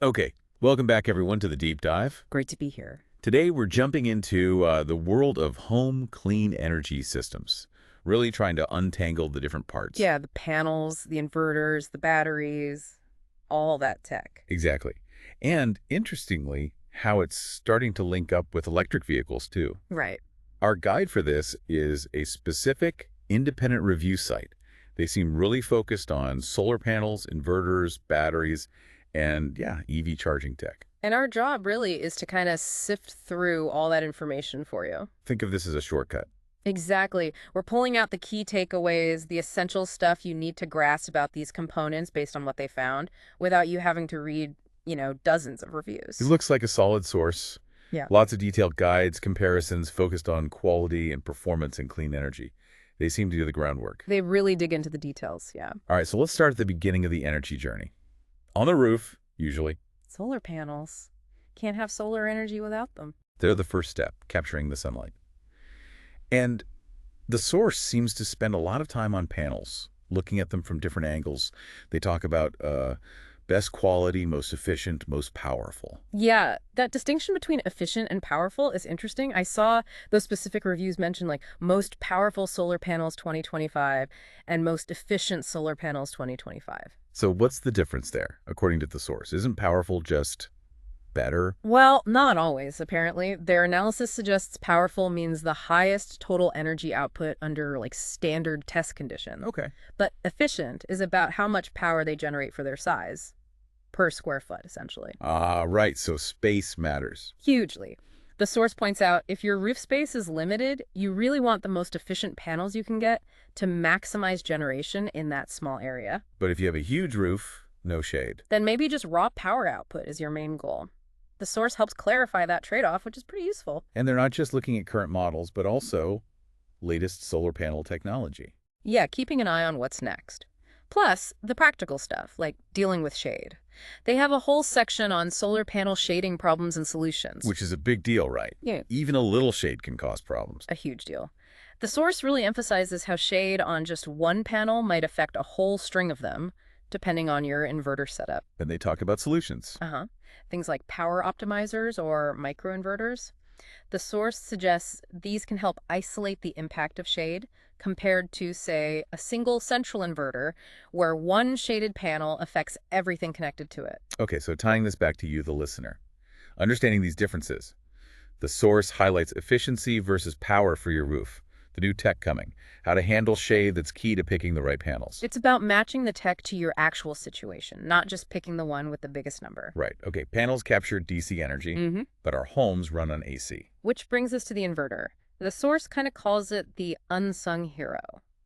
Okay, welcome back everyone to the deep dive. Great to be here. Today we're jumping into the world of home clean energy systems, really trying to untangle the different parts. Yeah, the panels, the inverters, the batteries, all that tech. Exactly. And interestingly, how it's starting to link up with electric vehicles too. Right. Our guide for this is a specific independent review site. They seem really focused on solar panels, inverters, batteries, and yeah, EV charging tech. And our job really is to kind of sift through all that information for you. Think of this as a shortcut. Exactly. We're pulling out the key takeaways, the essential stuff you need to grasp about these components based on what they found, without you having to read, dozens of It reviews. looks like a solid source. Yeah. Lots of detailed guides, comparisons focused on quality and performance in clean energy. They seem to do the groundwork. They really dig into the details, yeah. All right, so let's start at the beginning of the energy journey. On the roof, usually, Solar panels. Can't have solar energy without them. they're the first step, capturing the sunlight. And the source seems to spend a lot of time on panels, looking at them from different angles. They talk about best quality, most efficient, most powerful. Yeah, that distinction between efficient and powerful is interesting. I saw those specific reviews mention like most powerful solar panels 2025 and most efficient solar panels 2025. So what's the difference there, according to the source? Isn't powerful just better? Well, not always, apparently. Their analysis suggests powerful means the highest total energy output under like standard test conditions. Okay. But efficient is about how much power they generate for their size per square foot, essentially. Ah, right. So space matters. Hugely. The source points out if your roof space is limited, you really want the most efficient panels you can get to maximize generation in that small area. But if you have a huge roof, no shade. Then maybe just raw power output is your main goal. The source helps clarify that trade-off, which is pretty useful. And they're not just looking at current models, but also latest solar panel technology. Yeah, keeping an eye on what's next. Plus, the practical stuff, like dealing with shade. They have a whole section on solar panel shading problems and solutions. Which is a big deal, right? Yeah, Even a little shade can cause problems. a huge deal. The source really emphasizes how shade on just one panel might affect a whole string of them, depending on your inverter setup. And they talk about solutions. Things like power optimizers or microinverters. The source suggests these can help isolate the impact of shade compared to, say, a single central inverter where one shaded panel affects everything connected to it. Okay, so tying this back to you, the listener. Understanding these differences. The source highlights efficiency versus power for your roof. The new tech coming. How to handle shade that's key to picking the right panels. It's about matching the tech to your actual situation, not just picking the one with the biggest number. Right. Okay, panels capture DC energy, but our homes run on AC. Which brings us to the inverter. The source kind of calls it the unsung hero.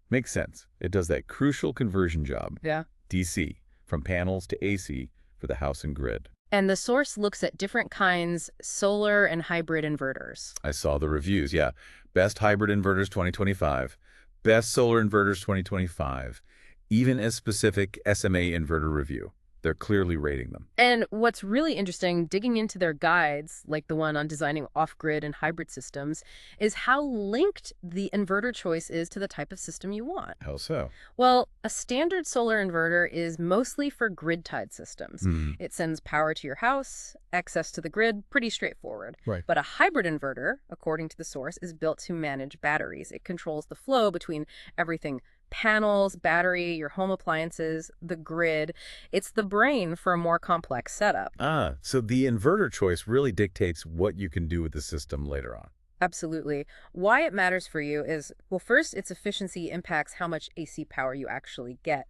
Makes sense. It does that crucial conversion job, Yeah. DC, from panels to AC for the house and grid. And the source looks at different kinds, solar and hybrid inverters. I saw the reviews, yeah. Best hybrid inverters 2025, best solar inverters 2025, even a specific SMA inverter review. They're clearly rating them. And what's really interesting, digging into their guides, like the one on designing off-grid and hybrid systems, is how linked the inverter choice is to the type of system you want. How so? Well, a standard solar inverter is mostly for grid-tied systems. It sends power to your house, access to the grid, pretty straightforward. Right. But a hybrid inverter, according to the source, is built to manage batteries. It controls the flow between everything: panels, battery, your home appliances, the grid. It's the brain for a more complex setup. Ah, so the inverter choice really dictates what you can do with the system later on. Absolutely. Why it matters for you is, well, first, its efficiency impacts how much AC power you actually get.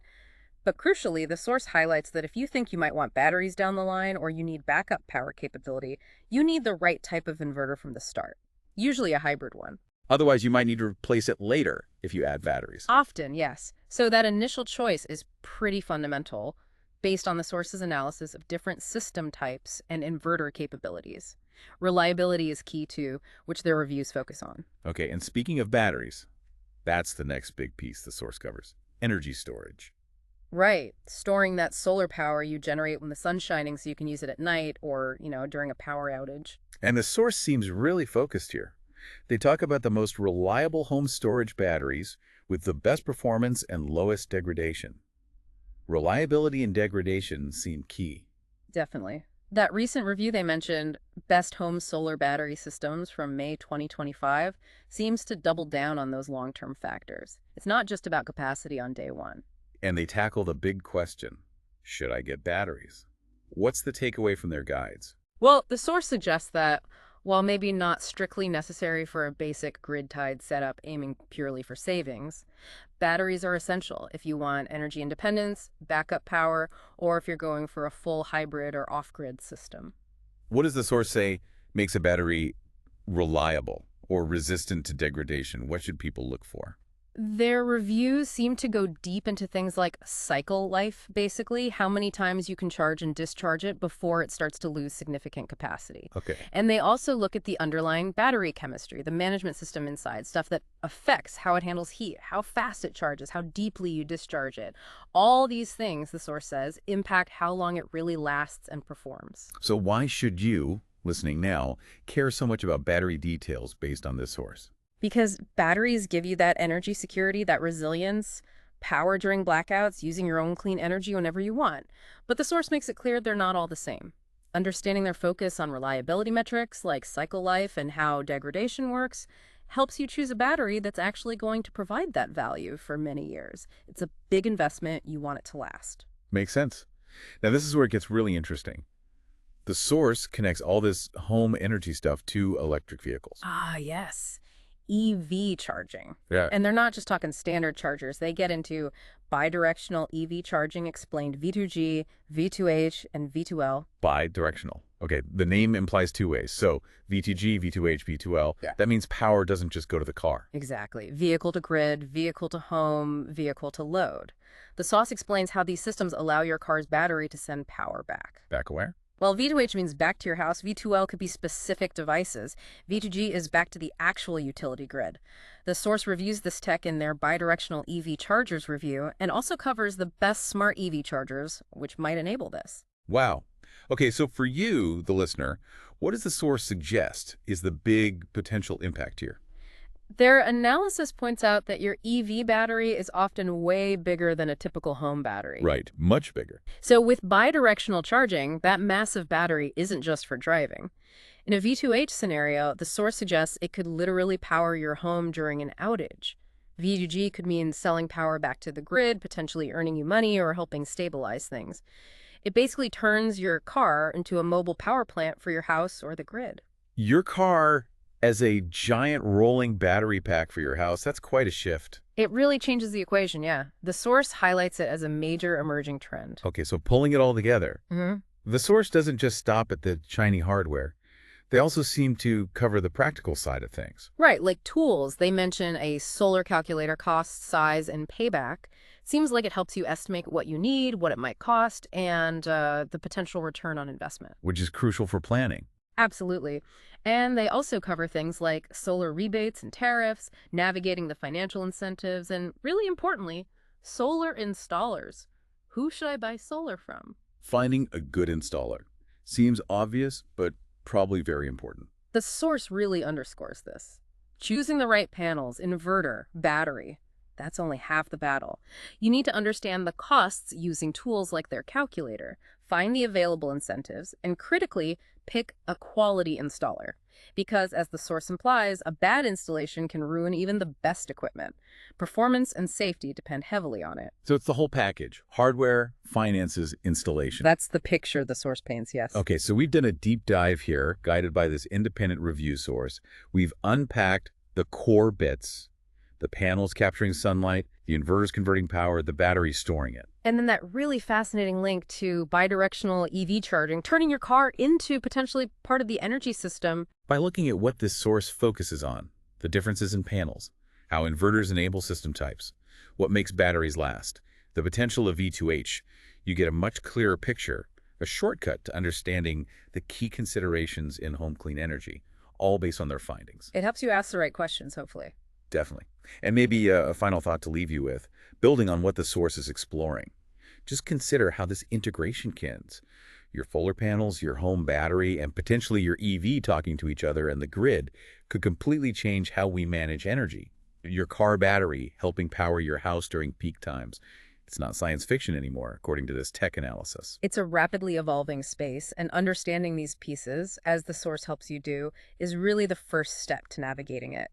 But crucially, the source highlights that if you think you might want batteries down the line or you need backup power capability, you need the right type of inverter from the start, usually a hybrid one. Otherwise, you might need to replace it later if you add batteries. Often, yes. So that initial choice is pretty fundamental, based on the source's analysis of different system types and inverter capabilities. Reliability is key too, which their reviews focus on. Okay, and speaking of batteries, that's the next big piece the source covers. Energy storage. Right. Storing that solar power you generate when the sun's shining so you can use it at night or, during a power outage. And the source seems really focused here. They talk about the most reliable home storage batteries with the best performance and lowest degradation. Reliability and degradation seem key. Definitely. That recent review they mentioned, Best Home Solar Battery Systems from May 2025, seems to double down on those long-term factors. It's not just about capacity on day one. And they tackle the big question, should I get batteries? What's the takeaway from their guides? Well, the source suggests that, while maybe not strictly necessary for a basic grid-tied setup aiming purely for savings, batteries are essential if you want energy independence, backup power, or if you're going for a full hybrid or off-grid system. What does the source say makes a battery reliable or resistant to degradation? What should people look for? Their reviews seem to go deep into things like cycle life, basically, how many times you can charge and discharge it before it starts to lose significant capacity. Okay. And they also look at the underlying battery chemistry, the management system inside, stuff that affects how it handles heat, how fast it charges, how deeply you discharge it. All these things, the source says, impact how long it really lasts and performs. So why should you, listening now, care so much about battery details based on this source? Because batteries give you that energy security, that resilience, power during blackouts, using your own clean energy whenever you want. But the source makes it clear they're not all the same. Understanding their focus on reliability metrics like cycle life and how degradation works helps you choose a battery that's actually going to provide that value for many years. It's a big investment. You want it to last. Makes sense. Now this is where it gets really interesting. The source connects all this home energy stuff to electric vehicles. Ah, yes. EV charging. Yeah. And they're not just talking standard chargers. They get into bidirectional EV charging explained V2G, V2H, and V2L. Bi-directional. Okay, the name implies two ways. So V2G, V2H, V2L. Yeah. That means power doesn't just go to the car. Exactly. Vehicle to grid, vehicle to home, vehicle to load. The sauce explains how these systems allow your car's battery to send power back. Back where? Well, V2H means back to your house. V2L could be specific devices. V2G is back to the actual utility grid. The source reviews this tech in their bidirectional EV chargers review and also covers the best smart EV chargers, which might enable this. Wow. Okay, so for you, the listener, what does the source suggest is the big potential impact here? Their analysis points out that your EV battery is often way bigger than a typical home battery. Right, much bigger. So with bidirectional charging, that massive battery isn't just for driving. In a V2H scenario, the source suggests it could literally power your home during an outage. V2G could mean selling power back to the grid, potentially earning you money or helping stabilize things. It basically turns your car into a mobile power plant for your house or the grid. Your car as a giant rolling battery pack for your house, that's quite a shift. It really changes the equation, yeah. The source highlights it as a major emerging trend. Okay, so pulling it all together, the source doesn't just stop at the shiny hardware. They also seem to cover the practical side of things. Right, like tools. They mention a solar calculator cost, size, and payback. Seems like it helps you estimate what you need, what it might cost, and the potential return on investment. Which is crucial for planning. Absolutely. And they also cover things like solar rebates and tariffs, navigating the financial incentives, and really importantly, solar installers. Who should I buy solar from? Finding a good installer seems obvious, but probably very important. The source really underscores this. Choosing the right panels, inverter, battery, that's only half the battle. You need to understand the costs using tools like their calculator, find the available incentives, and critically, pick a quality installer. Because, as the source implies, a bad installation can ruin even the best equipment. Performance and safety depend heavily on it. So it's the whole package: hardware, finances, installation. That's the picture the source paints, yes. Okay, so we've done a deep dive here, guided by this independent review source. We've unpacked the core bits: the panels capturing sunlight, the inverters converting power, the batteries storing it. And then that really fascinating link to bidirectional EV charging, turning your car into potentially part of the energy system. By looking at what this source focuses on, the differences in panels, how inverters enable system types, what makes batteries last, the potential of V2H, you get a much clearer picture, a shortcut to understanding the key considerations in home clean energy, all based on their findings. It helps you ask the right questions, hopefully. Definitely. And maybe a final thought to leave you with, building on what the source is exploring. Just consider how this integration can. Your solar panels, your home battery, and potentially your EV talking to each other and the grid could completely change how we manage energy. Your car battery helping power your house during peak times. It's not science fiction anymore, according to this tech analysis. It's a rapidly evolving space, and understanding these pieces, as the source helps you do, is really the first step to navigating it.